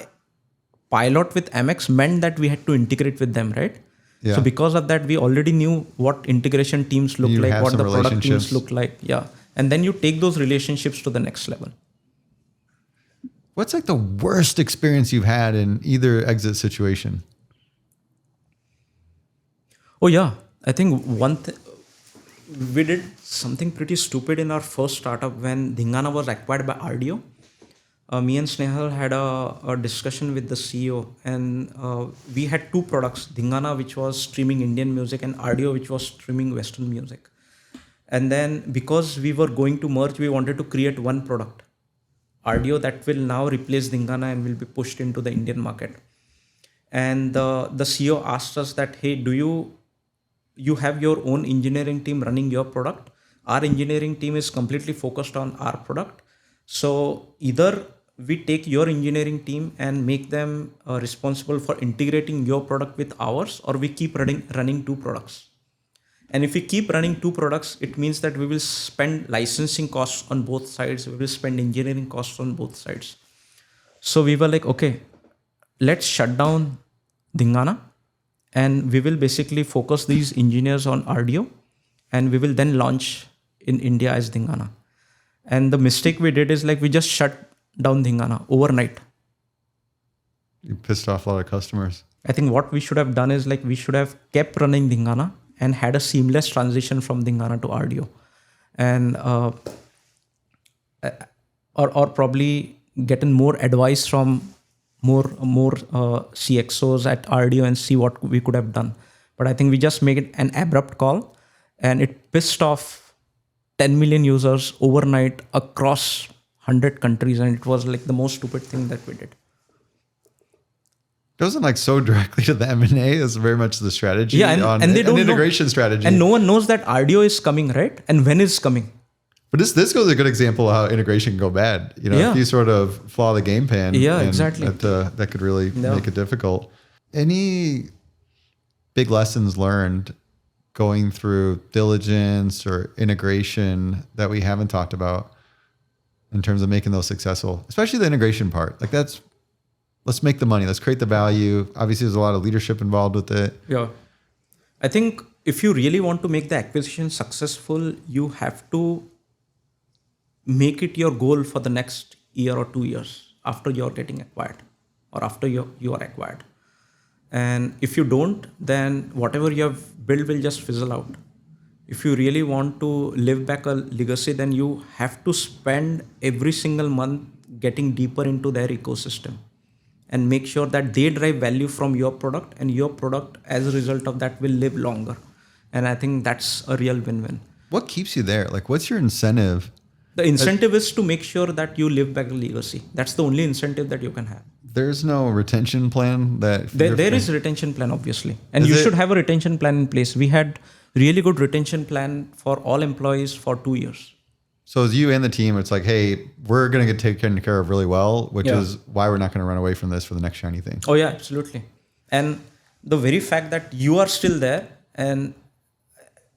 C: pilot with MX meant that we had to integrate with them, right? Yeah. So because of that, we already knew what integration teams look like, what the product teams look like. Yeah. And then you take those relationships to the next level.
A: What's like the worst experience you've had in either exit situation?
C: Oh yeah. I think we did something pretty stupid in our first startup when Dhingana was acquired by RDO. Me and Snehal had a discussion with the CEO, and we had two products, Dhingana, which was streaming Indian music, and RDO, which was streaming Western music. And then because we were going to merge, we wanted to create one product RDO that will now replace Dhingana and will be pushed into the Indian market. And the CEO asked us that, hey, do you have your own engineering team running your product? Our engineering team is completely focused on our product. So either we take your engineering team and make them responsible for integrating your product with ours, or we keep running two products. And if we keep running two products, it means that we will spend licensing costs on both sides. We will spend engineering costs on both sides. So we were like, okay, let's shut down Dhingana and we will basically focus these engineers on RDO, and we will then launch in India as Dhingana. And the mistake we did is like we just shut down Dhingana overnight.
A: You pissed off a lot of customers.
C: I think what we should have done is like we should have kept running Dhingana and had a seamless transition from Dhingana to RDO, and or probably gotten more advice from more CXOs at RDO and see what we could have done. But I think we just made an abrupt call, and it pissed off 10 million users overnight across 100 countries, and it was like the most stupid thing that we did.
A: It wasn't like so directly to the M&A. It's very much the strategy.
C: Yeah, and they don't
A: integration strategy.
C: And no one knows that RDO is coming, right? And when is coming.
A: But this goes a good example of how integration can go bad. You know, if you sort of flaw the game plan,
C: exactly.
A: that could really make it difficult. Any big lessons learned going through diligence or integration that we haven't talked about in terms of making those successful, especially the integration part? Like let's make the money, let's create the value. Obviously, there's a lot of leadership involved with it.
C: Yeah. I think if you really want to make the acquisition successful, you have to make it your goal for the next year or 2 years after you're getting acquired or after you are acquired. And if you don't, then whatever you have built will just fizzle out. If you really want to live back a legacy, then you have to spend every single month getting deeper into their ecosystem and make sure that they drive value from your product, and your product as a result of that will live longer. And I think that's a real win-win.
A: What keeps you there? Like, what's your incentive?
C: The incentive is to make sure that you live back a legacy. That's the only incentive that you can have.
A: There's no retention plan that...
C: There is a retention plan, obviously. And you should have a retention plan in place. We had really good retention plan for all employees for 2 years.
A: So as you and the team, it's like, hey, we're going to get taken care of really well, which is why we're not going to run away from this for the next shiny thing.
C: Oh yeah, absolutely. And the very fact that you are still there, and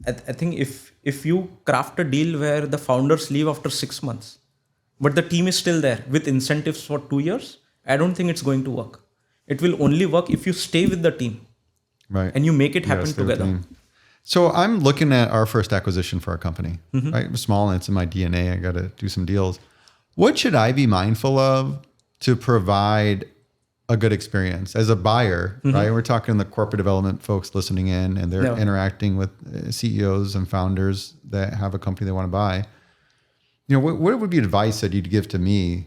C: I think if you craft a deal where the founders leave after 6 months, but the team is still there with incentives for 2 years, I don't think it's going to work. It will only work if you stay with the team,
A: right?
C: And you make it happen together.
A: So I'm looking at our first acquisition for our company, right? I'm small and it's in my DNA. I got to do some deals. What should I be mindful of to provide a good experience as a buyer, right? We're talking the corporate development folks listening in, and they're interacting with CEOs and founders that have a company they want to buy. You know, what would be advice that you'd give to me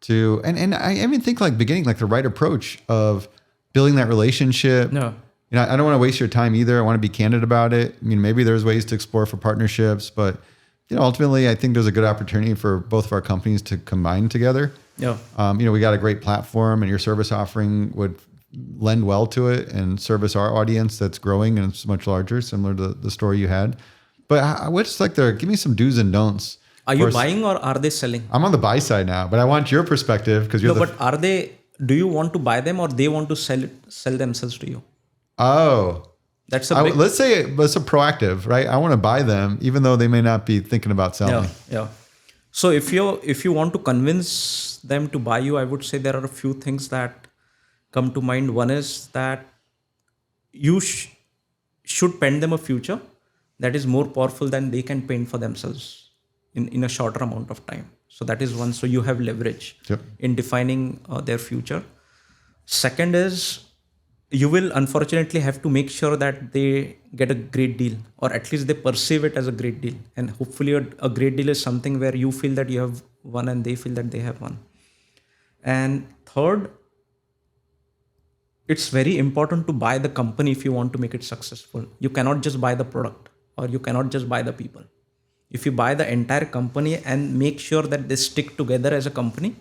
A: to, and I even think like beginning, like the right approach of building that relationship.
C: No.
A: You know, I don't want to waste your time either. I want to be candid about it. I mean, maybe there's ways to explore for partnerships, but you know, ultimately, I think there's a good opportunity for both of our companies to combine together.
C: Yeah.
A: You know, we got a great platform, and your service offering would lend well to it and service our audience that's growing and it's much larger, similar to the story you had. But what's like give me some do's and don'ts.
C: Are you buying or are they selling?
A: I'm on the buy side now, but I want your perspective because you're
C: do you want to buy them or they want to sell themselves to you?
A: Oh,
C: that's
A: let's say it's a proactive, right? I want to buy them, even though they may not be thinking about selling.
C: Yeah. So if you want to convince them to buy you, I would say there are a few things that come to mind. One is that you should paint them a future that is more powerful than they can paint for themselves in a shorter amount of time. So that is one. So you have leverage in defining their future. Second is, you will unfortunately have to make sure that they get a great deal, or at least they perceive it as a great deal. And hopefully a great deal is something where you feel that you have won and they feel that they have won. And third, it's very important to buy the company if you want to make it successful. You cannot just buy the product, or you cannot just buy the people. if you buy the entire company and make sure that they stick together as a company,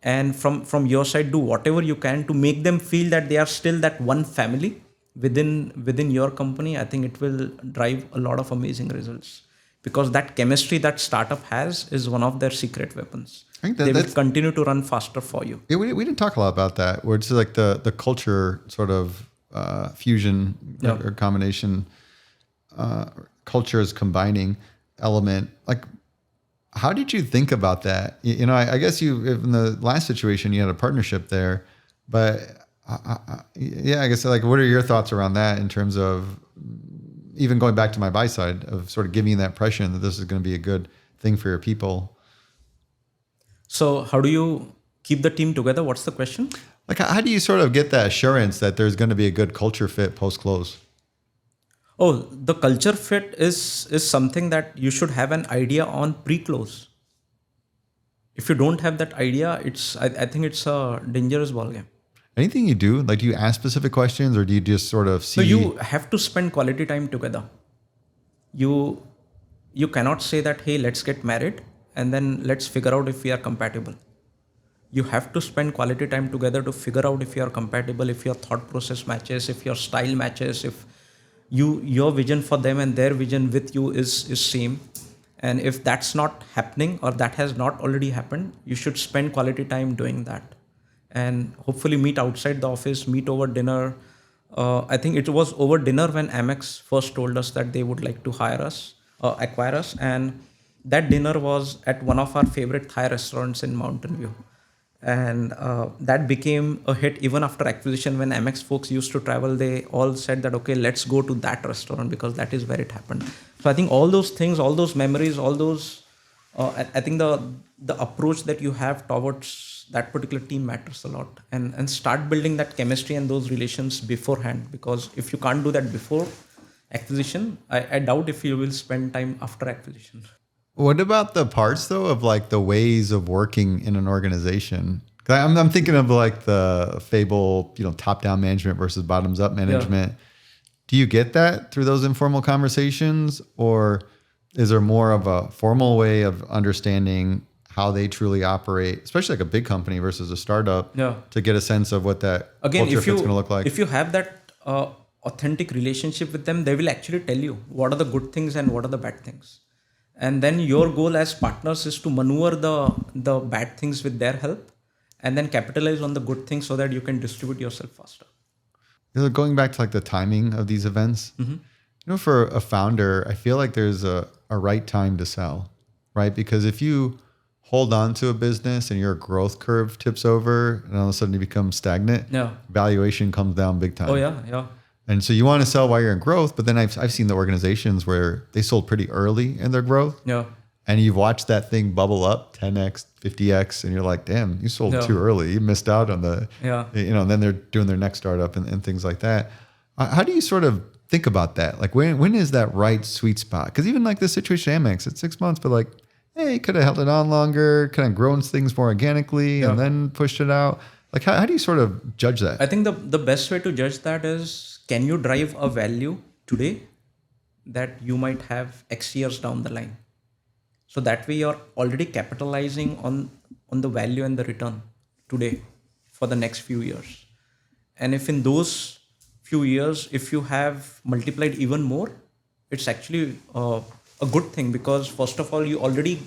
C: and from your side do whatever you can to make them feel that they are still that one family within your company, I think it will drive a lot of amazing results, because that chemistry that startup has is one of their secret weapons.
A: I think
C: They will continue to run faster for you.
A: Yeah, we didn't talk a lot about that, where it's like the culture sort of fusion or combination, cultures combining element. Like, how did you think about that? You know, I guess in the last situation, you had a partnership there, but yeah, I guess like, what are your thoughts around that in terms of even going back to my buy side of sort of giving you that impression that this is going to be a good thing for your people?
C: So how do you keep the team together? What's the question?
A: Like, how do you sort of get that assurance that there's going to be a good culture fit post-close?
C: Oh, the culture fit is something that you should have an idea on pre-close. If you don't have that idea, I think it's a dangerous ballgame.
A: Anything you do, like, do you ask specific questions or do you just sort of see?
C: So you have to spend quality time together. You cannot say that, hey, let's get married and then let's figure out if we are compatible. You have to spend quality time together to figure out if you are compatible, if your thought process matches, if your style matches, if your vision for them and their vision with you is same. And if that's not happening or that has not already happened, you should spend quality time doing that. And hopefully meet outside the office, meet over dinner. I think it was over dinner when Amex first told us that they would like to acquire us. And that dinner was at one of our favorite Thai restaurants in Mountain View. And that became a hit even after acquisition. When Amex folks used to travel, they all said that, okay, let's go to that restaurant because that is where it happened. So I think all those things, all those memories, all those, I think the approach that you have towards that particular team matters a lot, and start building that chemistry and those relations beforehand, because if you can't do that before acquisition, I doubt if you will spend time after acquisition.
A: What about the parts though of like the ways of working in an organization? 'Cause I'm thinking of like the fable, top-down management versus bottoms-up management. Yeah. Do you get that through those informal conversations, or is there more of a formal way of understanding how they truly operate, especially like a big company versus a startup, to get a sense of what that culture fit's going to look like?
C: If you have that authentic relationship with them, they will actually tell you what are the good things and what are the bad things. And then your goal as partners is to maneuver the bad things with their help and then capitalize on the good things so that you can distribute yourself faster.
A: Going back to like the timing of these events, for a founder, I feel like there's a right time to sell, right? Because if you hold on to a business and your growth curve tips over and all of a sudden you become stagnant, valuation comes down big time.
C: Oh, yeah.
A: And so you want to sell while you're in growth, but then I've seen the organizations where they sold pretty early in their growth.
C: Yeah.
A: And you've watched that thing bubble up 10x, 50x, and you're like, damn, you sold too early. You missed out on and then they're doing their next startup and things like that. How do you sort of think about that? Like when is that right sweet spot? Because even like this situation, Amex, it's 6 months, but like, hey, could have held it on longer, kind of grown things more organically and then pushed it out. Like how do you sort of judge that?
C: I think the best way to judge that is, can you drive a value today that you might have X years down the line? So that way you're already capitalizing on the value and the return today for the next few years. And if in those few years, if you have multiplied even more, it's actually a good thing, because first of all, you already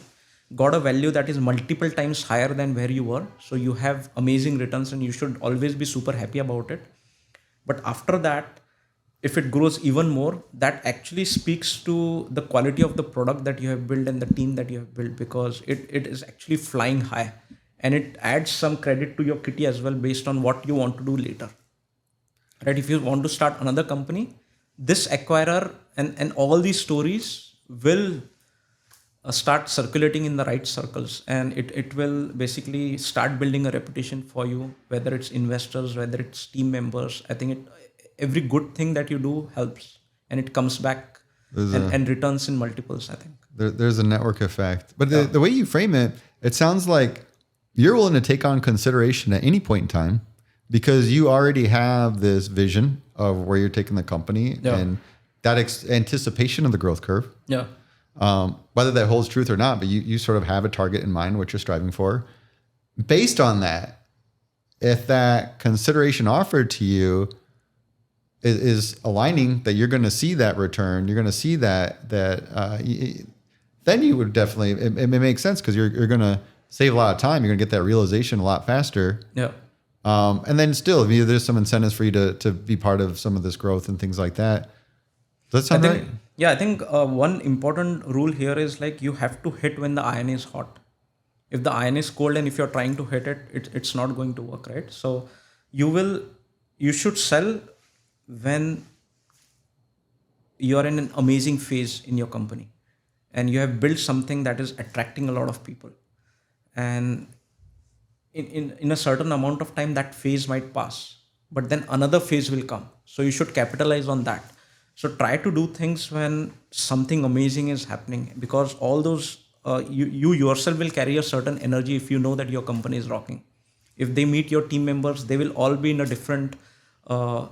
C: got a value that is multiple times higher than where you were. So you have amazing returns and you should always be super happy about it. But after that, if it grows even more, that actually speaks to the quality of the product that you have built and the team that you have built, because it is actually flying high, and it adds some credit to your kitty as well based on what you want to do later. Right? If you want to start another company, this acquirer and all these stories will start circulating in the right circles, and it will basically start building a reputation for you, whether it's investors, whether it's team members. I think every good thing that you do helps, and it comes back and returns in multiples, I think.
A: There's a network effect. But the way you frame it, it sounds like you're willing to take on consideration at any point in time because you already have this vision of where you're taking the company and that anticipation of the growth curve.
C: Yeah.
A: whether that holds truth or not, but you sort of have a target in mind, what you're striving for. Based on that, if that consideration offered to you is aligning that you're going to see that return, you're going to see then you would definitely, it may make sense because you're going to save a lot of time. You're going to get that realization a lot faster.
C: Yeah.
A: And then still, there's some incentives for you to be part of some of this growth and things like that. Does that sound right?
C: Yeah, I think one important rule here is like you have to hit when the iron is hot. If the iron is cold and if you're trying to hit it, it's not going to work, right? So you should sell when you're in an amazing phase in your company and you have built something that is attracting a lot of people. And in a certain amount of time, that phase might pass, but then another phase will come. So you should capitalize on that. So try to do things when something amazing is happening, because all those, you yourself will carry a certain energy if you know that your company is rocking. If they meet your team members, they will all be in a different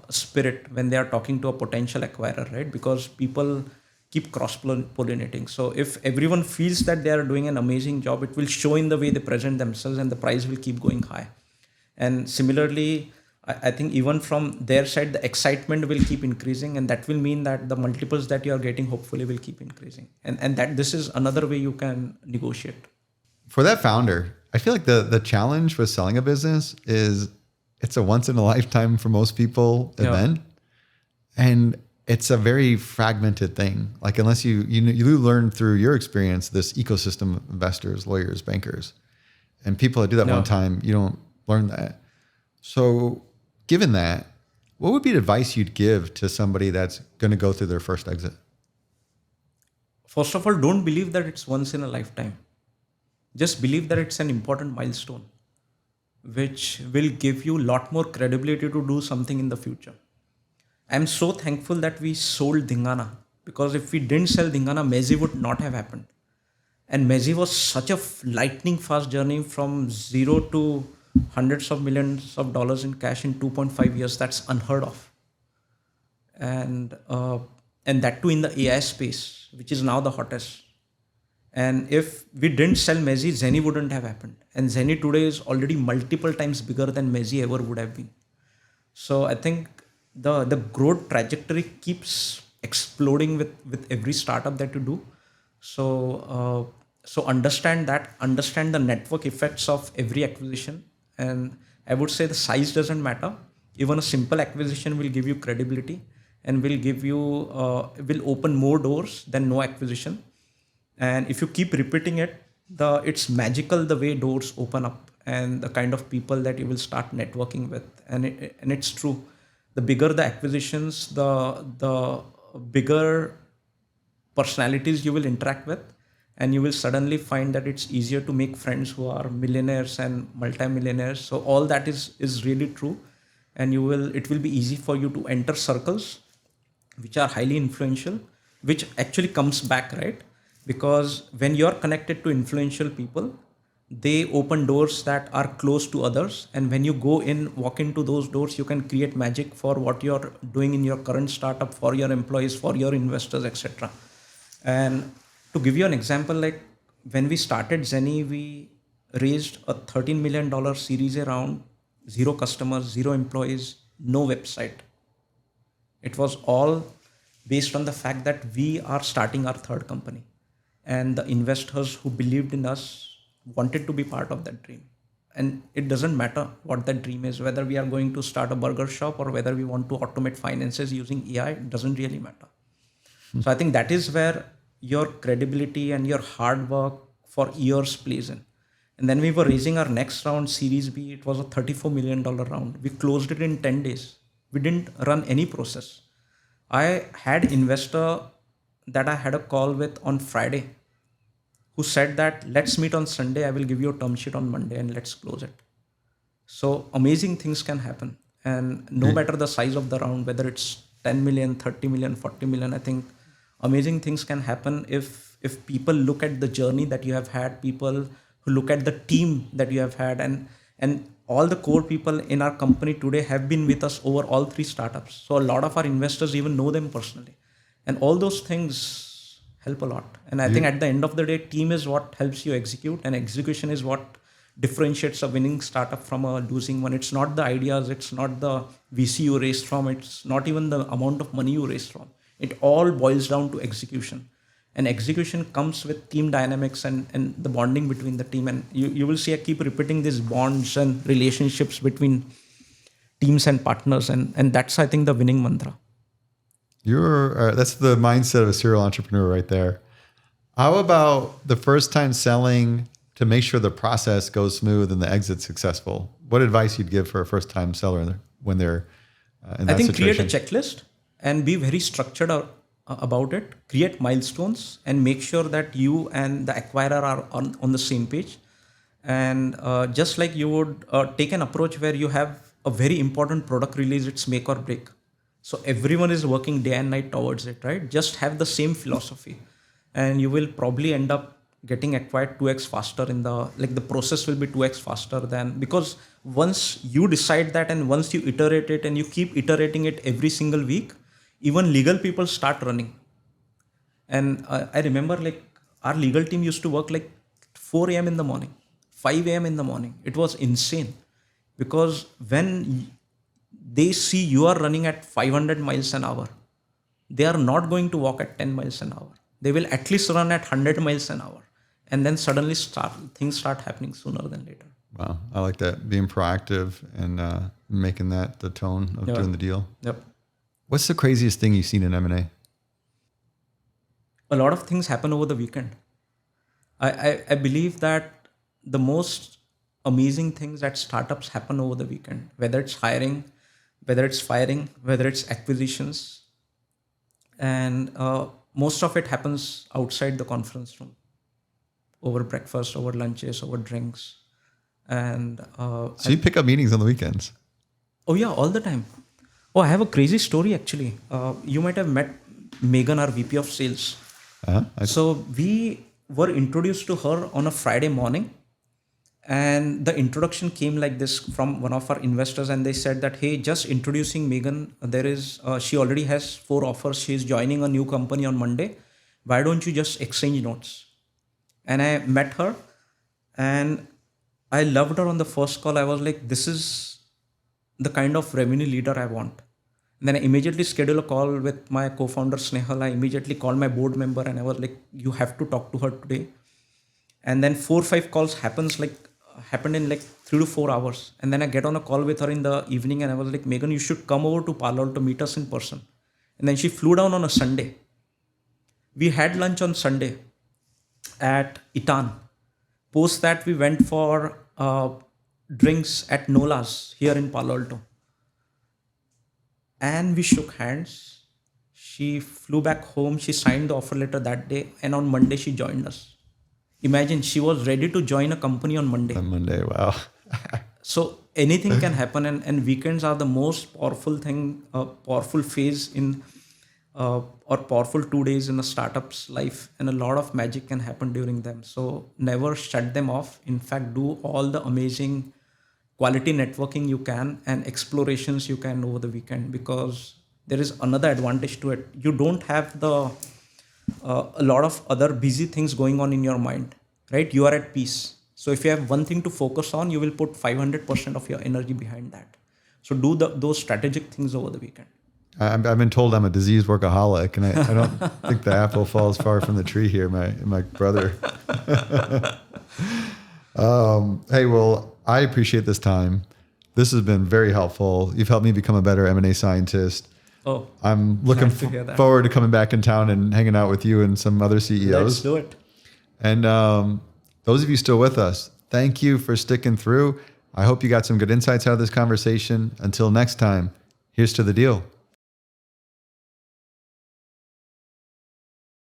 C: spirit when they are talking to a potential acquirer, right? Because people keep cross-pollinating. So if everyone feels that they are doing an amazing job, it will show in the way they present themselves and the price will keep going high. And similarly, I think even from their side, the excitement will keep increasing, and that will mean that the multiples that you are getting hopefully will keep increasing. And that this is another way you can negotiate.
A: For that founder, I feel like the challenge with selling a business is it's a once in a lifetime for most people event. And it's a very fragmented thing. Like unless you learn through your experience, this ecosystem of investors, lawyers, bankers, and people that do that one time, you don't learn that. So given that, what would be the advice you'd give to somebody that's going to go through their first exit?
C: First of all, don't believe that it's once in a lifetime. Just believe that it's an important milestone, which will give you a lot more credibility to do something in the future. I'm so thankful that we sold Dhingana, because if we didn't sell Dhingana, Mezi would not have happened. And Mezi was such a lightning fast journey from zero to hundreds of millions of dollars in cash in 2.5 years. That's unheard of. And that too in the AI space, which is now the hottest. And if we didn't sell Mezi, Zeni wouldn't have happened. And Zeni today is already multiple times bigger than Mezi ever would have been. So I think the growth trajectory keeps exploding with every startup that you do. So understand the network effects of every acquisition. And I would say the size doesn't matter. Even a simple acquisition will give you credibility and will open more doors than no acquisition. And if you keep repeating it, it's magical the way doors open up and the kind of people that you will start networking with. And it's true. The bigger the acquisitions, the bigger personalities you will interact with, and you will suddenly find that it's easier to make friends who are millionaires and multimillionaires. So all that is really true, and it will be easy for you to enter circles which are highly influential, which actually comes back, right? Because when you're connected to influential people, they open doors that are close to others. And when you walk into those doors, you can create magic for what you're doing in your current startup, for your employees, for your investors, etc. And to give you an example, like when we started Zeni, we raised a $13 million Series A round, 0 customers, 0 employees, no website. It was all based on the fact that we are starting our third company. And the investors who believed in us wanted to be part of that dream. And it doesn't matter what that dream is, whether we are going to start a burger shop or whether we want to automate finances using AI, it doesn't really matter. So I think that is where your credibility and your hard work for years plays in. And then we were raising our next round, Series B. It was a $34 million round. We closed it in 10 days. We didn't run any process. I had investor that I had a call with on Friday who said that let's meet on Sunday. I will give you a term sheet on Monday and let's close it. So amazing things can happen. And no matter the size of the round, whether it's 10 million, 30 million, 40 million, I think amazing things can happen if people look at the journey that you have had, people who look at the team that you have had, and all the core people in our company today have been with us over all 3 startups. So a lot of our investors even know them personally. And all those things help a lot. And I think at the end of the day, team is what helps you execute, and execution is what differentiates a winning startup from a losing one. It's not the ideas, it's not the VC you raised from, it's not even the amount of money you raised from. It all boils down to execution. And execution comes with team dynamics and the bonding between the team. And you will see I keep repeating these bonds and relationships between teams and partners. And that's, I think, the winning mantra.
A: That's the mindset of a serial entrepreneur right there. How about the first time selling to make sure the process goes smooth and the exit's successful? What advice you'd give for a first time seller when they're in that situation?
C: I think create a checklist and be very structured about it. Create milestones and make sure that you and the acquirer are on the same page. And just like you would take an approach where you have a very important product release, it's make or break. So everyone is working day and night towards it, right? Just have the same philosophy and you will probably end up getting acquired 2x faster the process will be 2x faster because once you decide that and once you iterate it and you keep iterating it every single week, even legal people start running. And I remember our legal team used to work 4 a.m. in the morning, 5 a.m. in the morning. It was insane because when they see you are running at 500 miles an hour, they are not going to walk at 10 miles an hour. They will at least run at 100 miles an hour. And then suddenly things start happening sooner than later.
A: Wow. I like that. Being proactive and making that the tone of doing the deal.
C: Yep.
A: What's the craziest thing you've seen in M&A?
C: A lot of things happen over the weekend. I believe that the most amazing things at startups happen over the weekend, whether it's hiring, whether it's firing, whether it's acquisitions. And most of it happens outside the conference room, over breakfast, over lunches, over drinks. And
A: so you pick up meetings on the weekends?
C: Oh yeah, all the time. Oh, I have a crazy story actually. You might have met Megan, our VP of sales. So we were introduced to her on a Friday morning. And the introduction came like this from one of our investors. And they said that, hey, just introducing Megan, she already has 4 offers. She's joining a new company on Monday. Why don't you just exchange notes? And I met her and I loved her on the first call. I was like, this is the kind of revenue leader I want. And then I immediately scheduled a call with my co-founder Snehal. I immediately called my board member and I was like, you have to talk to her today. And then 4 or 5 calls happened in 3 to 4 hours. And then I get on a call with her in the evening and I was like, Megan, you should come over to Palo Alto to meet us in person. And then she flew down on a Sunday. We had lunch on Sunday at Itan. Post that we went for drinks at Nola's here in Palo Alto. And we shook hands. She flew back home. She signed the offer letter that day. And on Monday, she joined us. Imagine, she was ready to join a company on Monday.
A: On Monday, wow.
C: So anything can happen. And weekends are the most powerful thing, powerful phase in or powerful 2 days in a startup's life. And a lot of magic can happen during them. So never shut them off. In fact, do all the amazing quality networking you can and explorations you can over the weekend, because there is another advantage to it. You don't have a lot of other busy things going on in your mind, right? You are at peace. So if you have one thing to focus on, you will put 500% of your energy behind that. So do those strategic things over the weekend.
A: I've been told I'm a diseased workaholic, and I don't think the apple falls far from the tree here, my brother. Hey, well, I appreciate this time. This has been very helpful. You've helped me become a better M&A scientist.
C: Oh,
A: I'm looking forward to coming back in town and hanging out with you and some other CEOs.
C: Let's do it.
A: And those of you still with us, thank you for sticking through. I hope you got some good insights out of this conversation. Until next time, here's to the deal.